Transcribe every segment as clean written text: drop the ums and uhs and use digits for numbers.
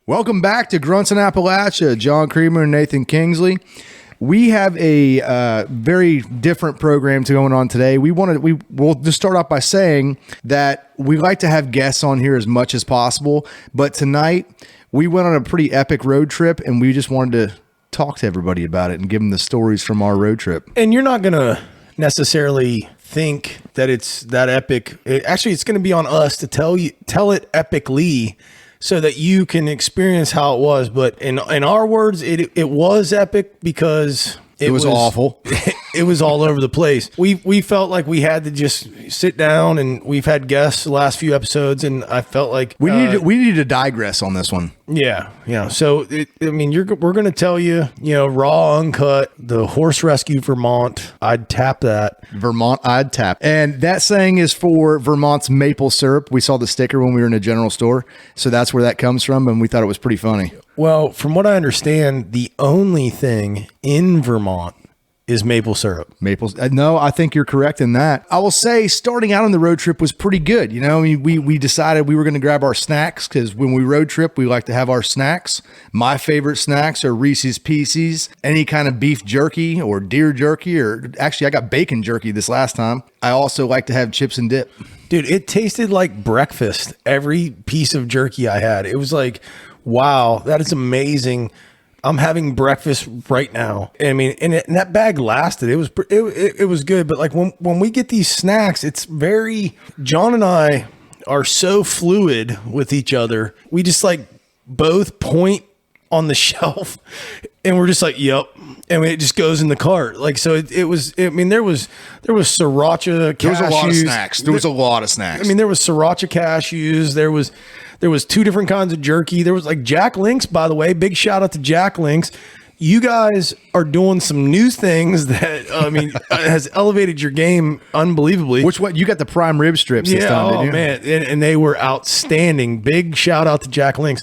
Welcome back to Grunts in Appalachia. John Creamer and Nathan Kingsley. We have a very different program going on today. We'll just start off by saying that we like to have guests on here as much as possible, but tonight we went on a pretty epic road trip, and we just wanted to talk to everybody about it and give them the stories from our road trip. And you're not going to necessarily think that it's that epic. It's going to be on us to tell it epically so that you can experience how it was. But in our words, it was epic because it was awful. It was all over the place. We felt like we had to just sit down, and we've had guests the last few episodes, and I felt like we needed to digress on this one. Yeah. So we're going to tell you, raw, uncut, the horse rescue Vermont. I'd tap that. Vermont, I'd tap. And that saying is for Vermont's maple syrup. We saw the sticker when we were in a general store, so that's where that comes from, and we thought it was pretty funny. Well, from what I understand, the only thing in Vermont is maple syrup. No, I think you're correct in that. I will say starting out on the road trip was pretty good. We decided we were going to grab our snacks because when we road trip, we like to have our snacks. My favorite snacks are Reese's Pieces, any kind of beef jerky or deer jerky, or actually I got bacon jerky this last time. I also like to have chips and dip. Dude, it tasted like breakfast. Every piece of jerky I had, it was like, wow, that is amazing. I'm having breakfast right now. And that bag lasted. It was good. But like when we get these snacks, it's John and I are so fluid with each other. We just like both point on the shelf and we're just like, yep. And it just goes in the cart. Like, so there was sriracha cashews. There was a lot of snacks. There was a lot of snacks. There was sriracha cashews. There was two different kinds of jerky. There was like Jack Links, by the way. Big shout out to Jack Links. You guys are doing some new things that, has elevated your game unbelievably. Which one? You got the prime rib strips this time, didn't you? Man. And they were outstanding. Big shout out to Jack Links.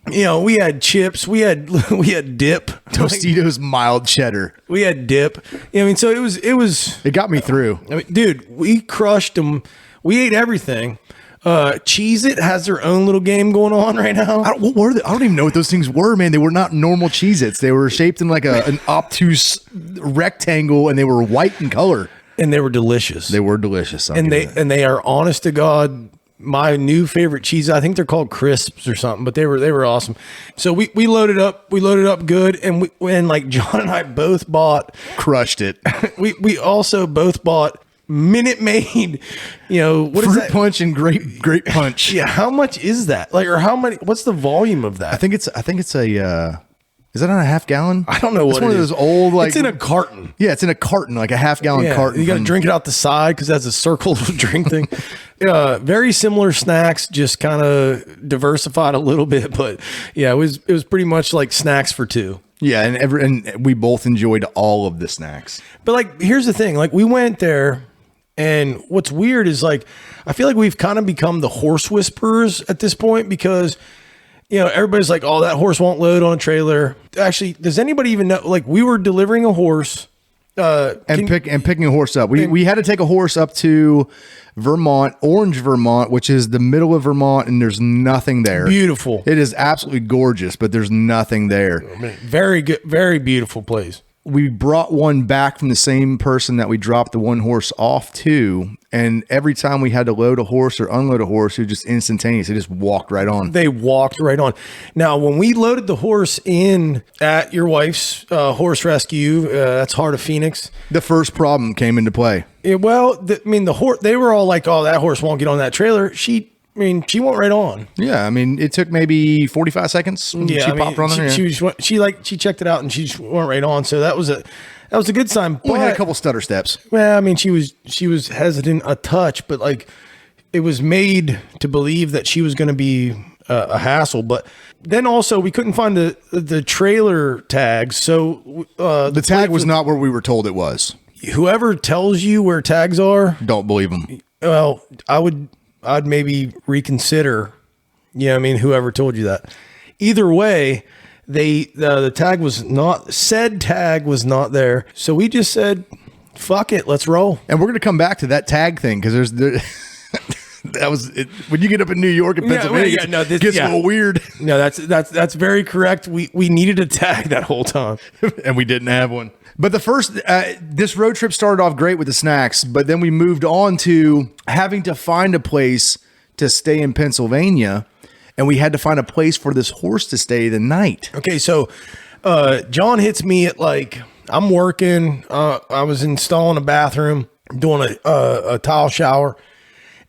We had chips, we had dip, Tostitos mild cheddar. We had dip. So it got me through. Dude, we crushed them. We ate everything. Cheez-It has their own little game going on right now. What were they? I don't even know what those things were, man. They were not normal Cheez-Its. They were shaped in like an obtuse rectangle, and they were white in color. And they were delicious. They were delicious. And they are, honest to God, my new favorite cheese. I think they're called Crisps or something, but they were awesome. So we loaded up good, and like John and I both crushed it. we also both bought Minute Maid, what Fruit is that? Punch and Grape Punch. Yeah, how much is that? Like, or how many? What's the volume of that? I think it's a. Is that on a half gallon? I don't know what it's one of those old like. It's in a carton. Yeah, it's in a carton, like a half gallon carton. You got to drink it out the side because that's a circle drink thing. Very similar snacks, just kind of diversified a little bit, but yeah, it was pretty much like snacks for two. Yeah, and we both enjoyed all of the snacks. But like, here's the thing: like, we went there. And what's weird is like, I feel like we've kind of become the horse whisperers at this point because, everybody's like, oh, that horse won't load on a trailer. Actually, does anybody even know? Like, we were delivering a horse. Picking a horse up. We had to take a horse up to Vermont, Orange, Vermont, which is the middle of Vermont, and there's nothing there. Beautiful. It is absolutely gorgeous, but there's nothing there. Very good, very beautiful place. We brought one back from the same person that we dropped the one horse off to. And every time we had to load a horse or unload a horse, it was just instantaneous. It just walked right on. They walked right on. Now, when we loaded the horse in at your wife's horse rescue, that's Heart of Phoenix. The first problem came into play. The horse, they were all like, oh, that horse won't get on that trailer. She went right on. Yeah, it took maybe 45 seconds. Yeah, she popped on there. She checked it out and she just went right on. So that was a good sign. We had a couple stutter steps. Well, she was hesitant a touch, but like it was made to believe that she was going to be a hassle. But then also we couldn't find the trailer tags. So the tag was not where we were told it was. Whoever tells you where tags are, don't believe them. Well, I'd maybe reconsider, whoever told you that. Either way, the tag was not, said tag was not there. So we just said, fuck it, let's roll. And we're going to come back to that tag thing because That was it. When you get up in New York and Pennsylvania, it gets a little weird. No, that's very correct. We needed a tag that whole time, and we didn't have one. But the first, this road trip started off great with the snacks, but then we moved on to having to find a place to stay in Pennsylvania, and we had to find a place for this horse to stay the night. Okay, so John hits me at I'm working. I was installing a bathroom, doing a tile shower.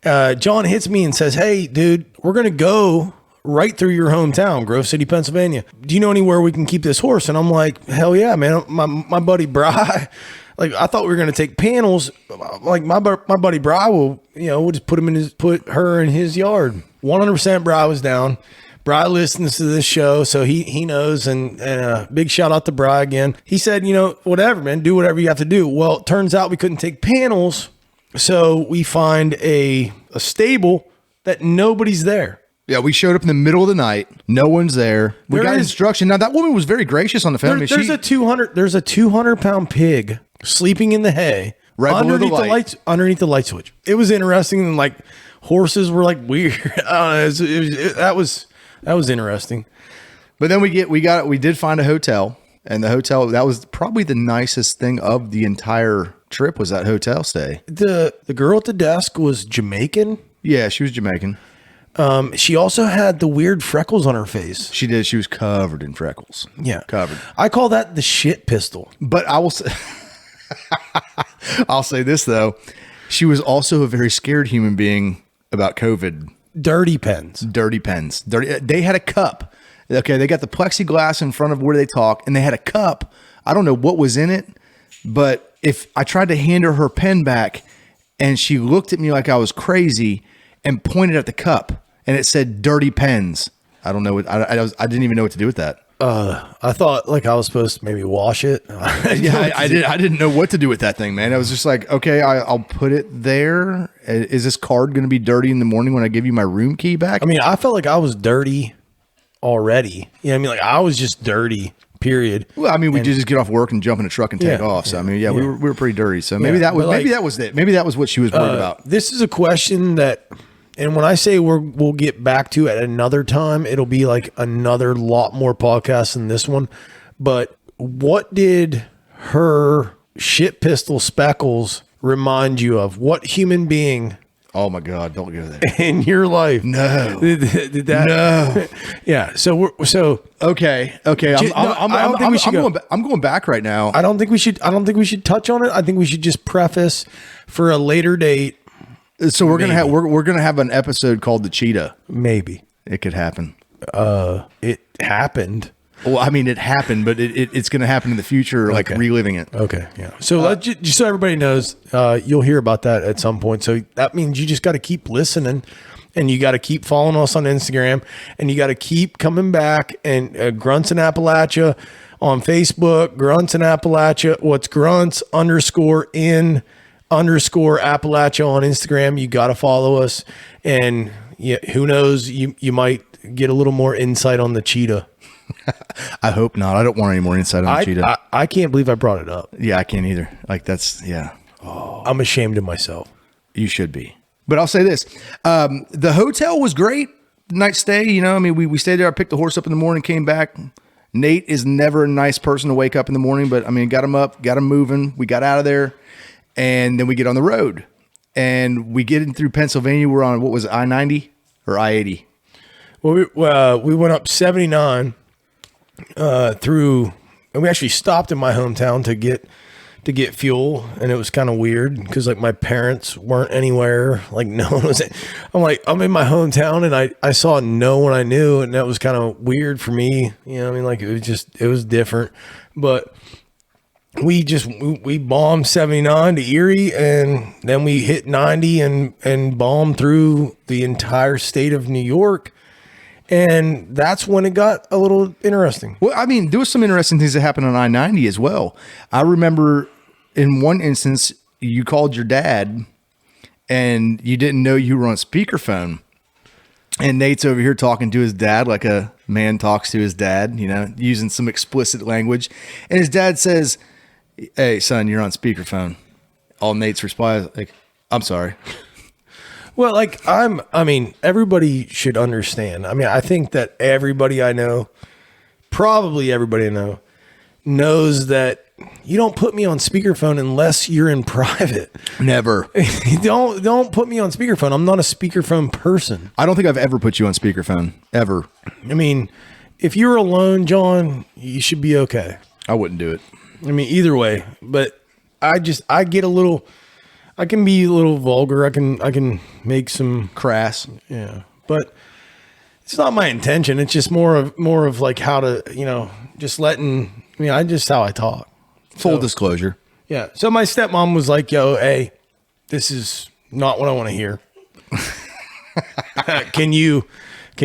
John hits me and says, "Hey, dude, we're gonna go right through your hometown, Grove City, Pennsylvania. Do you know anywhere we can keep this horse?" And I'm like, "Hell yeah, man. My buddy Bry, I thought we were going to take panels. My buddy Bry will, we'll just put her in his yard." 100% Bry was down. Bry listens to this show, so he knows, and big shout out to Bry again. He said, whatever, man, do whatever you have to do. Well, it turns out we couldn't take panels, so we find a stable that nobody's there. Yeah, we showed up in the middle of the night. No one's there. We got instruction. Now that woman was very gracious on the phone. There's a 200-pound pig sleeping in the hay right underneath the light switch. It was interesting, and horses were weird. I don't know. That was interesting. But then we did find a hotel, and the hotel, that was probably the nicest thing of the entire trip, was that hotel stay. The girl at the desk was Jamaican. Yeah, she was Jamaican. She also had the weird freckles on her face. She did. She was covered in freckles. Yeah. Covered. I call that the shit pistol. But I will say, I'll say this though. She was also a very scared human being about COVID. Dirty pens. They had a cup. Okay. They got the plexiglass in front of where they talk, and they had a cup. I don't know what was in it, but if I tried to hand her pen back and she looked at me like I was crazy and pointed at the cup, and it said "dirty pens." I don't know what I didn't even know what to do with that. I thought I was supposed to maybe wash it. Yeah, I didn't know what to do with that thing, man. I was just like, okay, I'll put it there. Is this card going to be dirty in the morning when I give you my room key back? I mean, I felt like I was dirty already. You know what I mean? I was just dirty. Period. Well, I mean, we just get off work and jump in a truck and take off. So I mean, we were pretty dirty. So maybe that was it. Maybe that was what she was worried about. This is a question that, and when I say we'll get back to at another time, it'll be another lot more podcasts than this one. But what did her shit pistol speckles remind you of? What human being? Oh my God! Don't go there. In your life? No. Did that? No. Yeah. So okay. I'm going back right now. I don't think we should touch on it. I think we should just preface for a later date. So we're gonna have an episode called the Cheetah. Maybe it could happen. It happened. Well, I mean, it happened, but it's going to happen in the future, reliving it. Okay, yeah. So just so everybody knows, you'll hear about that at some point. So that means you just got to keep listening, and you got to keep following us on Instagram, and you got to keep coming back. And Grunts in Appalachia on Facebook, Grunts in Appalachia. What's Grunts _in_Appalachia on Instagram. You got to follow us, and who knows, you might get a little more insight on the cheetah. I hope not. I don't want any more insight on the cheetah. I can't believe I brought it up. Yeah, I can't either. I'm ashamed of myself. You should be. But I'll say this. The hotel was great. Night stay, we stayed there. I picked the horse up in the morning, came back. Nate is never a nice person to wake up in the morning, but got him up, got him moving. We got out of there, and then we get on the road. And we get in through Pennsylvania. We're on, what was it, I-90 or I-80? Well, we went up 79 through, and we actually stopped in my hometown to get fuel, and it was kind of weird because my parents weren't anywhere, no one was. I'm in my hometown, and I saw no one I knew, and that was kind of weird for me. It was different, but we bombed 79 to Erie, and then we hit 90 and bombed through the entire state of New York. And that's when it got a little interesting. Well, I mean, there was some interesting things that happened on I-90 as well. I remember in one instance, you called your dad and you didn't know you were on speakerphone. And Nate's over here talking to his dad like a man talks to his dad, using some explicit language. And his dad says, "Hey, son, you're on speakerphone." All Nate's reply is "I'm sorry." Well, like I mean, everybody should understand. I mean, I think that everybody I know, probably everybody I know, knows that you don't put me on speakerphone unless you're in private. Never. Don't put me on speakerphone. I'm not a speakerphone person. I don't think I've ever put you on speakerphone, ever. I mean, if you're alone, John, you should be okay. I wouldn't do it. I mean, either way, but I get a little, I can be a little vulgar. I can make some Crass. yeah, but it's not my intention. It's just more of like how to, just letting, I just how I talk. Full disclosure. Yeah. So my stepmom was like, yo, hey, this is not what I want to hear. Can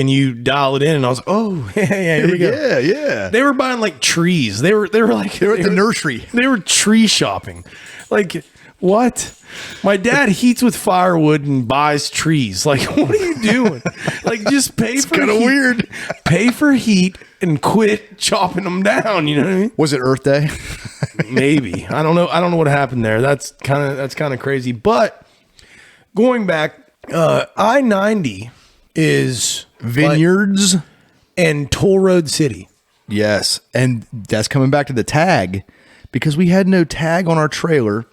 you dial it in? And I was like, oh, yeah, here we go. Yeah. They were buying like trees. They were at the nursery. They were tree shopping. Like, what? My dad heats with firewood and buys trees. Like, what are you doing? Like, just pay for Kind of heat. weird. Pay for heat and quit chopping them down. You know what I mean? Was it Earth Day? Maybe. I don't know what happened there. That's kind of crazy. But going back, I-90 is Vineyards. and Toll Road City. Yes. And that's coming back to the tag because we had no tag on our trailer.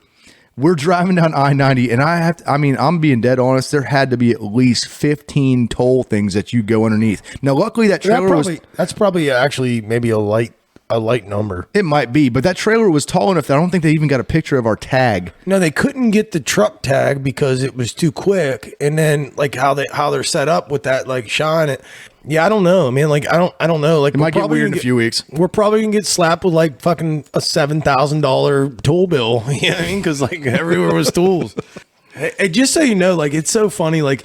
We're driving down I-90 and I'm being dead honest. There had to be at least 15 toll things that you go underneath. Now, luckily that trailer That's probably actually maybe a light number. it might be, but that trailer was tall enough that I don't think they even got a picture of our tag. No, they couldn't get the truck tag because it was too quick. And then like how they're set up with that like shine. Yeah, I don't know. I mean, like I don't know. Like It might get weird in a few weeks. We're probably gonna get slapped with like fucking a $7,000 tool bill. You know what I mean? Because like everywhere was tools. Hey, just so you know, like it's so funny. Like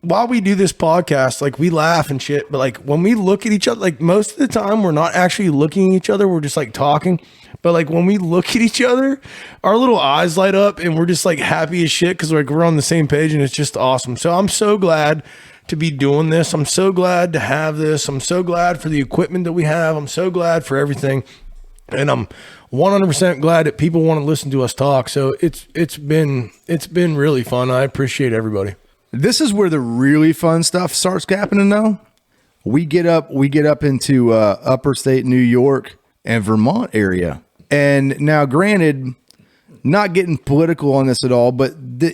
while we do this podcast, like we laugh and shit, but like when we look at each other, like most of the time we're not actually looking at each other. We're just like talking. But like when we look at each other, our little eyes light up and we're just like happy as shit because like we're on the same page and it's just awesome. So I'm so glad to be doing this. I'm so glad to have this. I'm so glad for the equipment that we have. I'm so glad for everything. And I'm 100% glad that people want to listen to us talk. So it's been really fun. I appreciate everybody. This is where the really fun stuff starts happening though. We get up into upper state New York and Vermont area. And now granted, not getting political on this at all, but the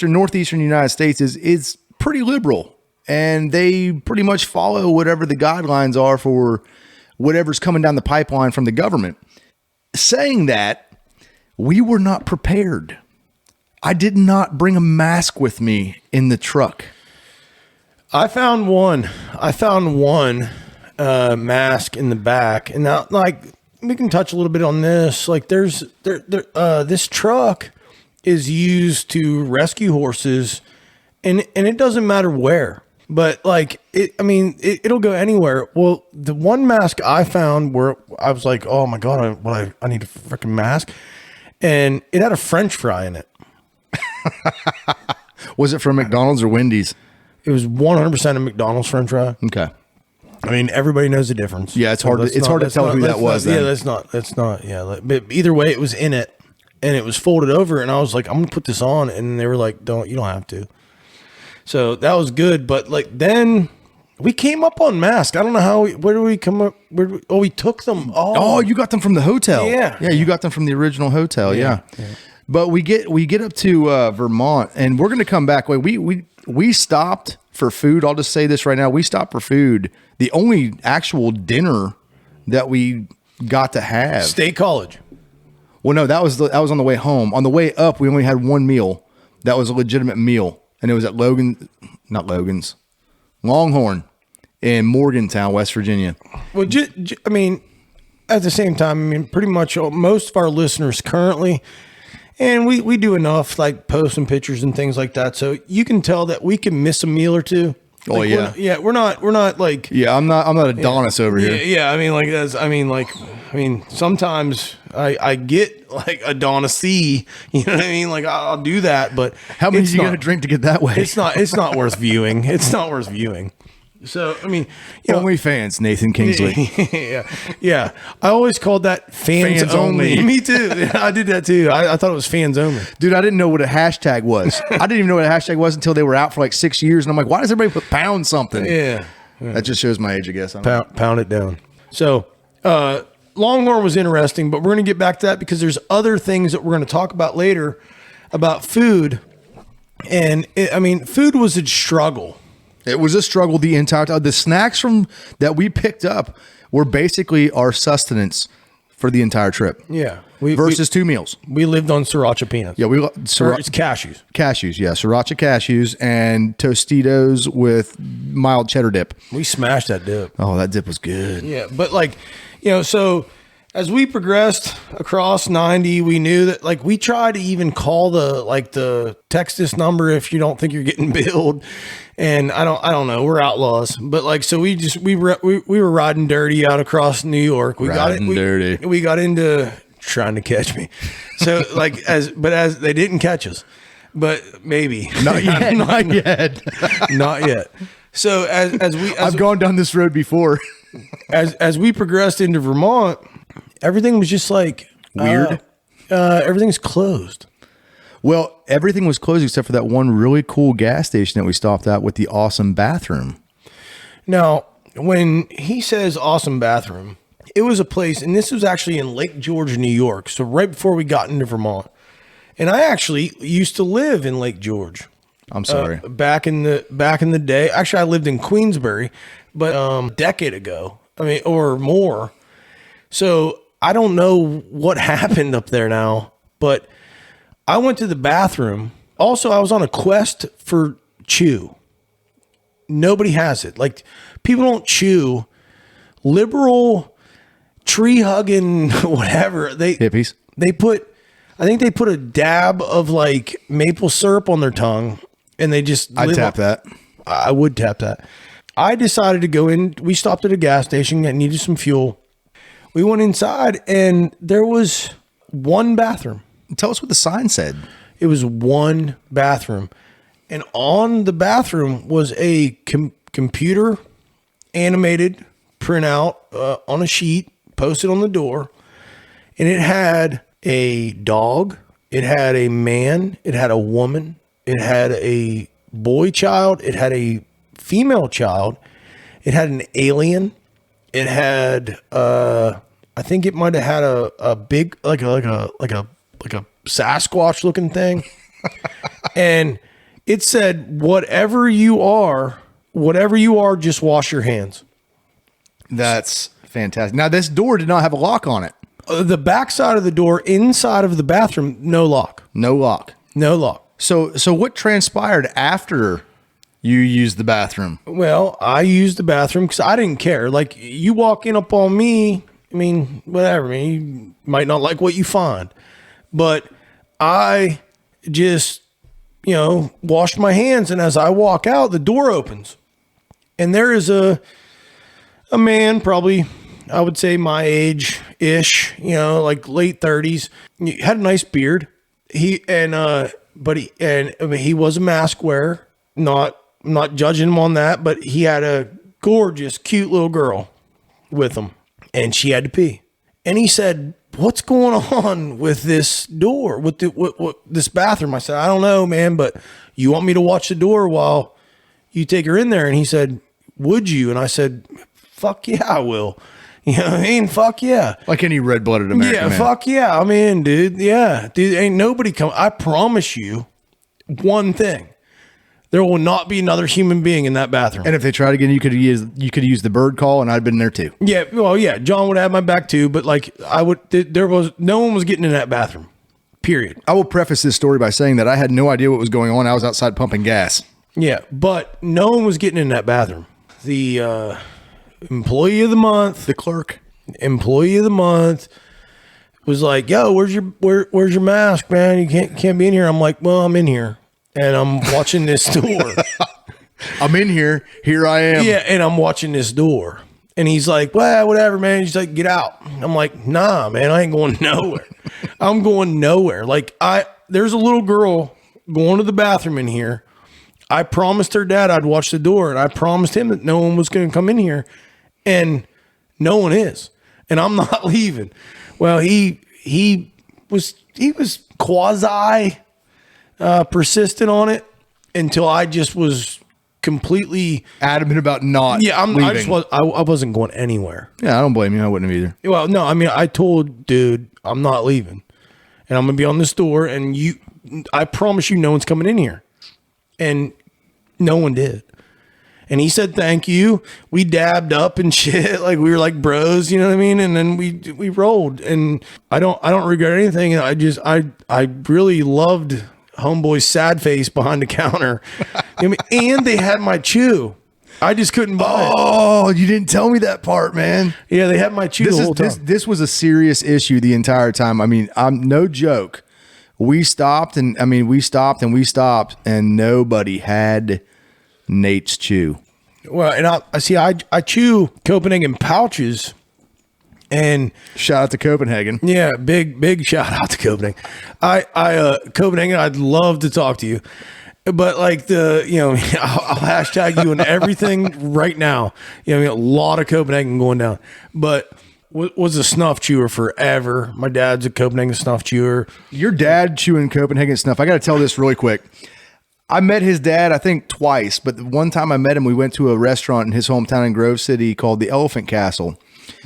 northeastern United States is pretty liberal, and they pretty much follow whatever the guidelines are for whatever's coming down the pipeline from the government. Saying that, we were not prepared. I did not bring a mask with me in the truck. I found one mask in the back, and now like we can touch a little bit on this. Like this truck is used to rescue horses. And it doesn't matter where, but like it'll go anywhere. Well, the one mask I found where I was like, oh my God, I need a freaking mask. And it had a French fry in it. Was it from McDonald's or Wendy's? It was 100% a McDonald's French fry. Okay. I mean, everybody knows the difference. Yeah, it's hard to tell who that was. Yeah, that's not. Yeah. But either way, it was in it and it was folded over. And I was like, I'm going to put this on. And they were like, you don't have to. So that was good, but like then we came up on masks. I don't know where did we come up? We took them. Oh, you got them from the hotel. Yeah. You got them from the original hotel. Yeah. But we get up to Vermont, and we're going to come back. We stopped for food. I'll just say this right now: we stopped for food. The only actual dinner that we got to have. State College. Well, no, that was on the way home. On the way up, we only had one meal. That was a legitimate meal. And it was at Longhorn in Morgantown, West Virginia. Well, I mean, at the same time, I mean, pretty much most of our listeners currently, and we do enough like posting pictures and things like that. So you can tell that we can miss a meal or two. Oh like, yeah. We're not like. Yeah, I'm not Adonis over here. Yeah. I mean, sometimes I get like Adonis-y, you know what I mean? Like I'll do that, but how many you got to drink to get that way? It's not worth viewing. It's not worth viewing. So, I mean, you know, Only fans, Nathan Kingsley. yeah. I always called that fans only. Me too. Yeah, I did that too. I thought it was fans only. Dude, I didn't know what a hashtag was. I didn't even know what a hashtag was until they were out for like 6 years. And I'm like, why does everybody put pound something? Yeah. That just shows my age, I guess. I don't know. Pound it down. So, Longhorn was interesting, but we're going to get back to that because there's other things that we're going to talk about later about food. And food was a struggle. It was a struggle the entire time. The snacks that we picked up were basically our sustenance for the entire trip. Yeah. Versus 2 meals. We lived on sriracha peanuts. Yeah, It's cashews. Cashews, yeah. Sriracha cashews and Tostitos with mild cheddar dip. We smashed that dip. Oh, that dip was good. Yeah, but so as we progressed across 90, we knew that we tried to even call the text this number if you don't think you're getting billed. And I don't know, we're outlaws, but so we were riding dirty out across New York. We got into trying to catch me. So as they didn't catch us, but maybe not yet, not yet. So I've gone down this road before. as we progressed into Vermont, everything was just weird. Everything's closed. Well, everything was closed except for that one really cool gas station that we stopped at with the awesome bathroom. Now, when he says awesome bathroom, it was a place, and this was actually in Lake George, New York. So right before we got into Vermont. And I actually used to live in Lake George. I'm sorry. Back in the day. Actually, I lived in Queensbury, but a decade ago. Or more. So I don't know what happened up there now, but I went to the bathroom. Also, I was on a quest for chew. Nobody has it. People don't chew. Liberal, tree hugging, whatever. Hippies. I think they put a dab of maple syrup on their tongue, and they just. I'd tap that. I would tap that. I decided to go in. We stopped at a gas station and needed some fuel. We went inside, and there was one bathroom. Tell us what the sign said. It was one bathroom. And on the bathroom was a computer animated printout on a sheet posted on the door. And it had a dog. It had a man. It had a woman. It had a boy child. It had a female child. It had an alien. It had, I think it might have had a big, like a Sasquatch looking thing. And it said, whatever you are, just wash your hands. That's fantastic. Now, this door did not have a lock on it. The back side of the door, inside of the bathroom, no lock. No lock. No lock. So what transpired after you used the bathroom? Well, I used the bathroom because I didn't care. You walk in up on me, whatever. You might not like what you find. But I just, washed my hands. And as I walk out, the door opens. And there is a man, probably, I would say my age-ish, late 30s. He had a nice beard. He was a mask wearer. Not judging him on that, but he had a gorgeous, cute little girl with him. And she had to pee. And he said, what's going on with this door, with this bathroom? I said, I don't know, man, but you want me to watch the door while you take her in there? And he said, would you? And I said, fuck yeah, I will. You know what I mean? Fuck yeah. Like any red-blooded American man. Fuck yeah. I'm in, dude. Yeah. Dude, ain't nobody come. I promise you one thing. There will not be another human being in that bathroom. And if they tried again, you could use the bird call, and I'd been there too. Yeah, well, yeah, John would have my back too, but no one was getting in that bathroom. Period. I will preface this story by saying that I had no idea what was going on. I was outside pumping gas. Yeah, but no one was getting in that bathroom. The employee of the month, the clerk, employee of the month was like, "Yo, where's your mask, man? You can't be in here." I'm like, "Well, I'm in here." And I'm watching this door. I'm in here. Here I am. Yeah, and I'm watching this door. And he's like, well, whatever, man. He's like, get out. I'm like, nah, man, I ain't going nowhere. I'm going nowhere. There's a little girl going to the bathroom in here. I promised her dad I'd watch the door, and I promised him that no one was going to come in here, and no one is, and I'm not leaving. Well, he was quasi persistent on it until I just was completely adamant about not. Yeah, leaving. I wasn't going anywhere. Yeah, I don't blame you. I wouldn't have either. Well, no, I mean, I told dude I'm not leaving, and I'm gonna be on this door, and I promise you, no one's coming in here, and no one did. And he said, thank you. We dabbed up and shit. Like we were like bros, you know what I mean? And then we rolled, and I don't regret anything. I really loved homeboy's sad face behind the counter. I mean, and they had my chew. I just couldn't buy it. Oh, you didn't tell me that part, man. Yeah, they had my chew the whole time. This was a serious issue the entire time. I mean, I'm no joke. We stopped and we stopped, and nobody had Nate's chew. Well, and I chew Copenhagen pouches, and shout out to Copenhagen. Yeah, big shout out to Copenhagen. Copenhagen, I'd love to talk to you, but like I'll hashtag you and everything right now. You know, I mean, a lot of Copenhagen going down, but was a snuff chewer forever. My dad's a Copenhagen snuff chewer. Your dad chewing Copenhagen snuff. I got to tell this really quick. I met his dad, I think twice, but the one time I met him, we went to a restaurant in his hometown in Grove City called the Elephant Castle.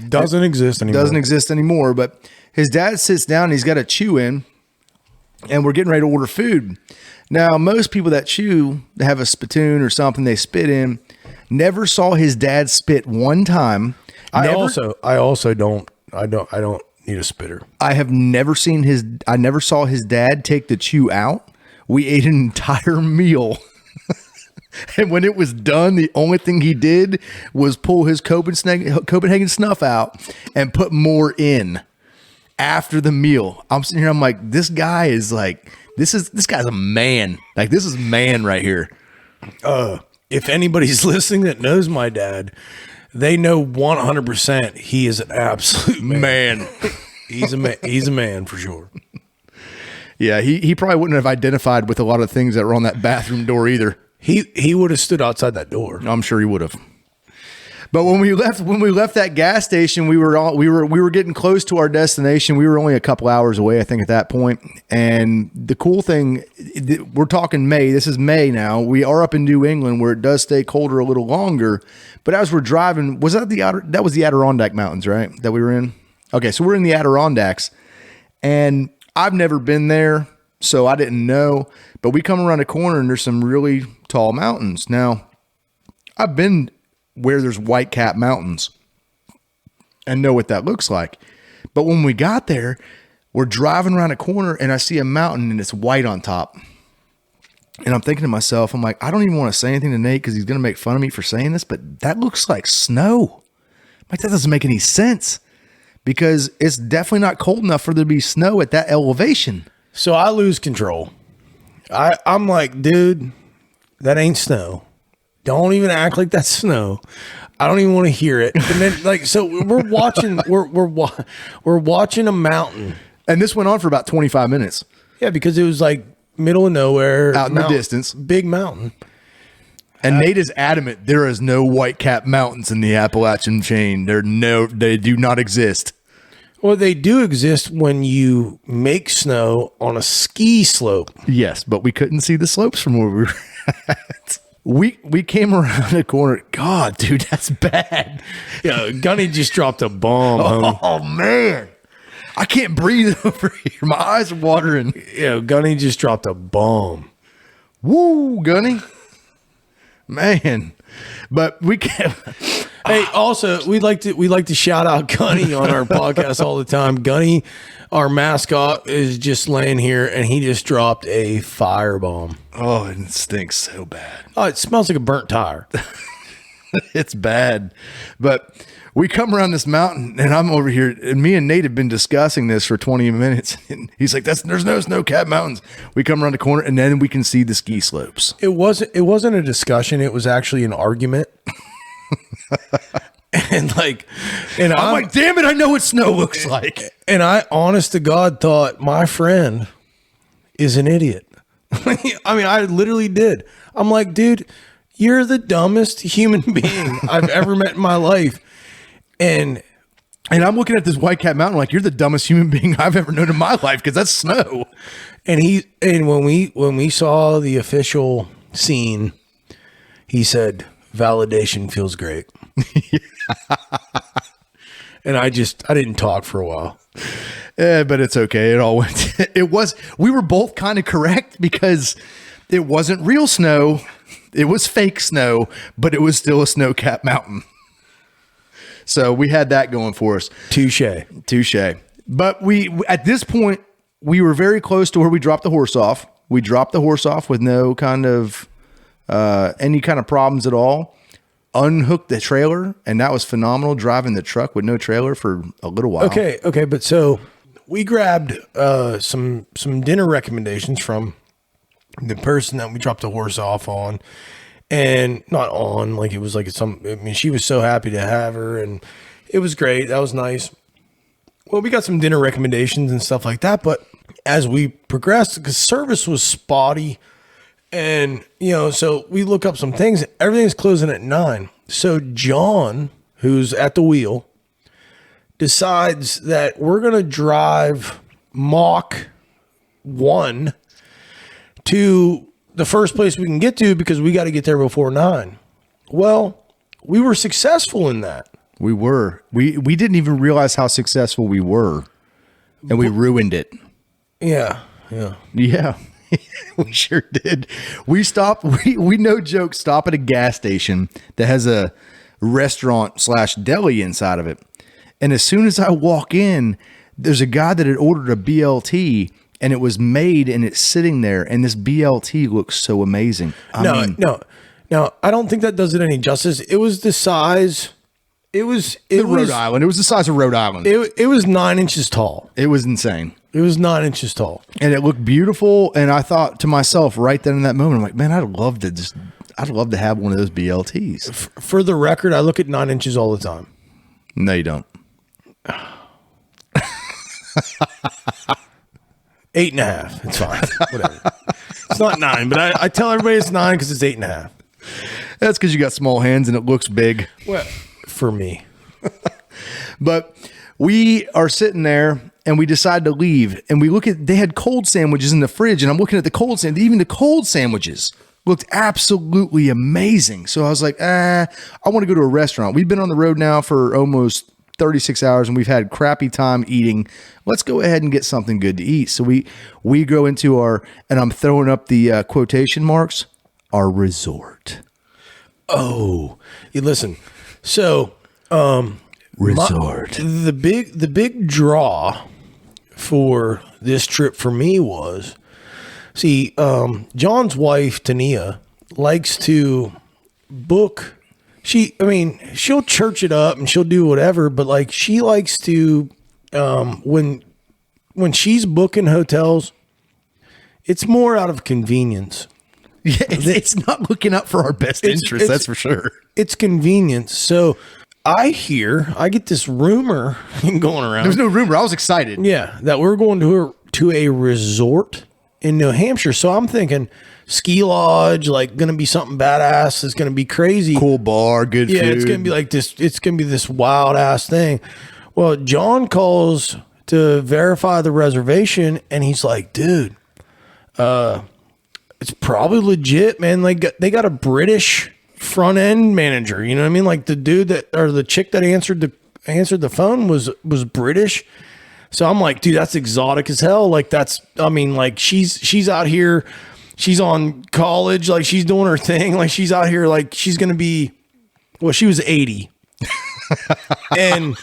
Doesn't exist anymore. But his dad sits down and he's got a chew in, and we're getting ready to order food. Now, most people that chew, they have a spittoon or something they spit in. Never saw his dad spit one time. I also don't need a spitter. I never saw his dad take the chew out. We ate an entire meal. And when it was done, the only thing he did was pull his Copenhagen snuff out and put more in after the meal. I'm sitting here, I'm like, this guy is like, this guy's a man. Like, this is man right here. If anybody's listening that knows my dad, they know 100% he is an absolute man. He's a man for sure. Yeah, he probably wouldn't have identified with a lot of things that were on that bathroom door either. He would have stood outside that door. I'm sure he would have. But when we left that gas station, we were getting close to our destination. We were only a couple hours away, I think, at that point. And the cool thing, we're talking May. This is May now. We are up in New England where it does stay colder a little longer. But as we're driving, that was the Adirondack Mountains, right? That we were in. Okay, so we're in the Adirondacks, and I've never been there, so I didn't know. But we come around a corner and there's some really tall mountains. Now, I've been where there's white cap mountains and know what that looks like. But when we got there, we're driving around a corner and I see a mountain and it's white on top. And I'm thinking to myself, I'm like, I don't even want to say anything to Nate because he's going to make fun of me for saying this, but that looks like snow. Like, that doesn't make any sense because it's definitely not cold enough for there to be snow at that elevation. So I lose control. I'm like, dude, that ain't snow. Don't even act like that's snow. I don't even want to hear it. And then, like, so we're watching, we're watching a mountain, and this went on for about 25 minutes. Yeah, because it was like middle of nowhere, out in the distance, big mountain. And Nate is adamant there is no white cap mountains in the Appalachian chain. They do not exist. Well, they do exist when you make snow on a ski slope. Yes, but we couldn't see the slopes from where we were at. We came around the corner. God, dude, that's bad. Yeah, Gunny just dropped a bomb. Oh, man. I can't breathe over here. My eyes are watering. Yeah, Gunny just dropped a bomb. Woo, Gunny. Man. But we can't. Hey, also, we like to shout out Gunny on our podcast all the time. Gunny, our mascot, is just laying here, and he just dropped a firebomb. Oh, and it stinks so bad. Oh, it smells like a burnt tire. It's bad. But we come around this mountain, and I'm over here, and me and Nate have been discussing this for 20 minutes. And he's like, "There's no snow-capped mountains." We come around the corner, and then we can see the ski slopes. It wasn't a discussion. It was actually an argument. And I'm like, damn it, I know what snow looks like. And I, honest to God, thought my friend is an idiot. I mean, I literally did. I'm like, dude, you're the dumbest human being I've ever met in my life. And I'm looking at this White Cat Mountain like, you're the dumbest human being I've ever known in my life, because that's snow. And when we saw the official scene, he said, validation feels great. And I didn't talk for a while. But it's okay. It all went. We were both kind of correct, because it wasn't real snow. It was fake snow, but it was still a snow-capped mountain. So we had that going for us. Touche. But at this point, we were very close to where we dropped the horse off. We dropped the horse off with no kind of any kind of problems at all. Unhooked the trailer, and that was phenomenal, driving the truck with no trailer for a little while. Okay. But so we grabbed some dinner recommendations from the person that we dropped the horse off on. And not on, like it was like she was so happy to have her, and it was great. That was nice. Well, we got some dinner recommendations and stuff like that. But as we progressed, because service was spotty, and, so we look up some things. Everything's closing at 9. So John, who's at the wheel, decides that we're going to drive Mach 1 to the first place we can get to, because we got to get there before 9. Well, we were successful in that. We were. We didn't even realize how successful we were, and we ruined it. Yeah. We sure did. We stopped. We no joke stop at a gas station that has a restaurant / deli inside of it. And as soon as I walk in, there's a guy that had ordered a BLT, and it was made, and it's sitting there. And this BLT looks so amazing. No. I don't think that does it any justice. It was the size. It was Rhode Island. It was the size of Rhode Island. It was 9 inches tall. It was insane. It was 9 inches tall, and it looked beautiful. And I thought to myself right then in that moment, I'm like, man, I'd love to have one of those BLTs. For the record, I look at 9 inches all the time. No, you don't. 8.5. It's fine. Whatever. It's not 9, but I tell everybody it's 9 because it's 8.5. That's because you got small hands and it looks big. Well, for me. But we are sitting there, and we decide to leave, and we look at, they had cold sandwiches in the fridge, and I'm looking at the cold sandwich. Even the cold sandwiches looked absolutely amazing. So I was like, I want to go to a restaurant. We've been on the road now for almost 36 hours, and we've had crappy time eating. Let's go ahead and get something good to eat. So we go into and I'm throwing up the quotation marks, our resort. Oh, listen. So, resort. The big draw for this trip for me was, John's wife, Tania, likes to book. She'll church it up and she'll do whatever, but like she likes to, when she's booking hotels, it's more out of convenience. Yeah, it's not looking out for our best interest, that's for sure. It's convenience. So I get this rumor going around. There's no rumor. I was excited. Yeah, that we're going to a resort in New Hampshire. So I'm thinking ski lodge, like going to be something badass. It's going to be crazy. Cool bar, good food. Yeah, it's going to be like this. It's going to be this wild ass thing. Well, John calls to verify the reservation, and he's like, dude, it's probably legit, man. Like they got a British front end manager. You know what I mean? Like the dude the chick that answered the phone was British. So I'm like, dude, that's exotic as hell. Like she's out here, she's on college, like she's doing her thing. Like she's out here, like she's going to be, well, she was 80 and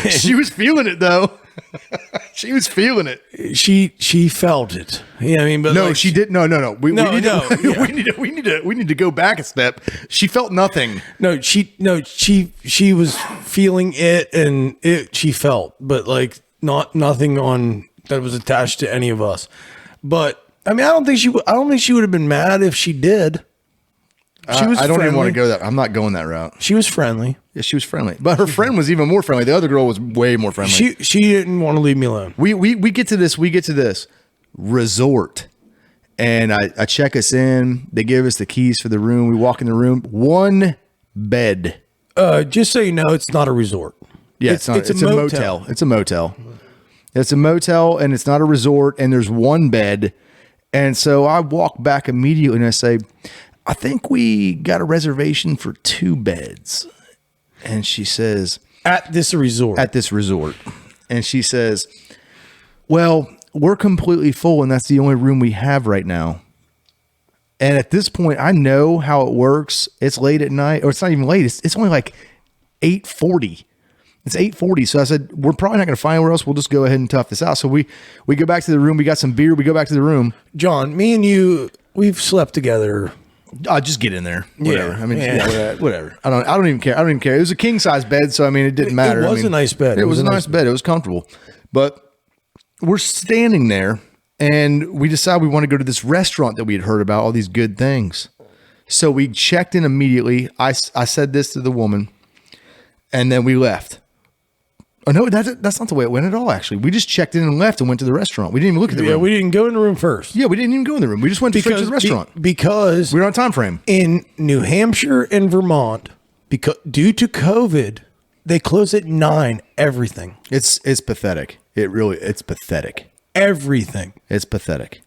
she was feeling it though. She was feeling it. She felt it. Yeah, but no, she didn't. No. We need to go back a step. She felt nothing. She was feeling it, and she felt, but like nothing on that was attached to any of us. But I don't think she would have been mad if she did. She was. I don't even want to go that. I'm not going that route. She was friendly. Yeah, she was friendly, but her friend was even more friendly. The other girl was way more friendly. She didn't want to leave me alone. We get to this. We get to this resort, And I check us in. They give us the keys for the room. We walk in the room. One bed. Just so you know, it's not a resort. Yeah, it's a motel. It's a motel. It's a motel, and it's not a resort, and there's one bed. And so I walk back immediately, and I say, I think we got a reservation for 2 beds. And she says... At this resort. And she says, well, we're completely full, and that's the only room we have right now. And at this point, I know how it works. It's late at night, or it's not even late. It's only like 8:40. It's 8:40. So I said, we're probably not going to find anywhere else. We'll just go ahead and tough this out. So we go back to the room. We got some beer. We go back to the room. John, me and you, we've slept together. Just get in there. Whatever. Yeah. I mean, whatever. I don't even care. I don't even care. It was a king size bed. So, I mean, it didn't matter. It was a nice bed. It was a nice bed. It was comfortable. But we're standing there, and we decide we want to go to this restaurant that we had heard about, all these good things. So we checked in immediately. I said this to the woman, and then we left. Oh, no, that's not the way it went at all, actually. We just checked in and left and went to the restaurant. We didn't even look at the room. Yeah, we didn't go in the room first. Yeah, we didn't even go in the room. We just went straight to the restaurant. Because we were on time frame. In New Hampshire and Vermont, because due to COVID, they close at 9, everything. It's pathetic. It's pathetic. Everything. It's pathetic.